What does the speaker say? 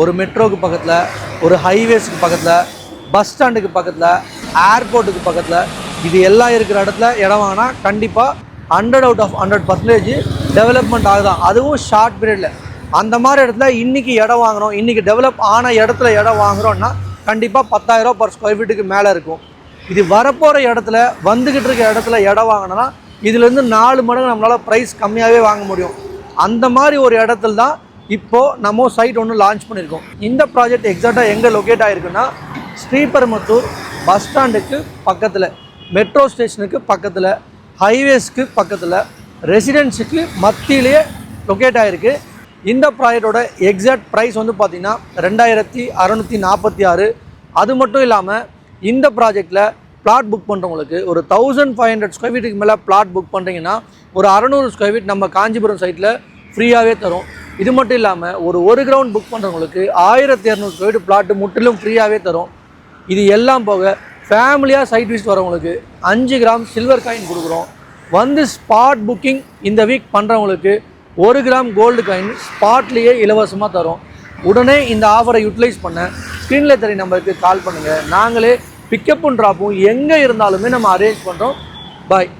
ஒரு மெட்ரோக்கு பக்கத்தில், ஒரு ஹைவேஸ்க்கு பக்கத்தில், பஸ் ஸ்டாண்டுக்கு பக்கத்தில், ஏர்போர்ட்டுக்கு பக்கத்தில், இது எல்லாம் இருக்கிற இடத்துல இடம் வாங்கினா கண்டிப்பாக 100 out of 100% டெவலப்மெண்ட் ஆகுதான். அதுவும் ஷார்ட் பீரியடில். அந்த மாதிரி இடத்துல இன்றைக்கி இடம் வாங்குகிறோம், இன்றைக்கி டெவலப் ஆன இடத்துல இடம் வாங்குகிறோன்னா கண்டிப்பாக 10,000 per square feet மேலே இருக்கும். இது வரப்போகிற இடத்துல, வந்துக்கிட்டு இருக்க இடத்துல இடம் வாங்கினோன்னா இதுலேருந்து 4 மடங்கு நம்மளால் ப்ரைஸ் கம்மியாகவே வாங்க முடியும். அந்த மாதிரி ஒரு இடத்துல தான் இப்போது நம்ம சைட் ஒன்று லான்ச் பண்ணியிருக்கோம். இந்த ப்ராஜெக்ட் எக்ஸாக்டாக எங்கே லொக்கேட் ஆகிருக்குன்னா, ஸ்ரீபெரும்புத்தூர் பஸ் ஸ்டாண்டுக்கு பக்கத்தில், மெட்ரோ ஸ்டேஷனுக்கு பக்கத்தில், ஹைவேஸ்க்கு பக்கத்தில், ரெசிடென்ஸுக்கு மத்தியிலேயே லொக்கேட் ஆகிருக்கு. இந்த ப்ராஜெக்டோட எக்ஸாக்ட் ப்ரைஸ் வந்து பார்த்திங்கன்னா 2646. அது மட்டும் இல்லாமல் இந்த ப்ராஜெக்டில் பிளாட் புக் பண்ணுறவங்களுக்கு ஒரு 1500 ஸ்கொயர் ஃபீட்டுக்கு மேலே பிளாட் புக் பண்ணுறீங்கன்னா ஒரு 600 ஸ்கொயர் ஃபீட் நம்ம காஞ்சிபுரம் சைட்டில் ஃப்ரீயாகவே தரும். இது மட்டும் இல்லாமல் ஒரு கிரவுண்ட் புக் பண்ணுறவங்களுக்கு 1200 ஸ்கொயர் ஃபீட் பிளாட்டு முற்றிலும் ஃப்ரீயாகவே தரும். இது எல்லாம் போக ஃபேமிலியாக சைட் விசிட் வரவங்களுக்கு 5 கிராம் சில்வர் காயின் கொடுக்குறோம். வந்து ஸ்பாட் புக்கிங் இந்த வீக் பண்ணுறவங்களுக்கு 1 கிராம் கோல்டு காயின் ஸ்பாட்லேயே இலவசமாக தரும். உடனே இந்த ஆஃபரை யூட்டிலைஸ் பண்ண ஸ்க்ரீனில் தெரிய நம்பருக்கு கால் பண்ணுங்கள். நாங்களே பிக்கப்பும் ட்ராப்பும் எங்கே இருந்தாலுமே நம்ம அரேஞ்ச் பண்ணுறோம். பாய்.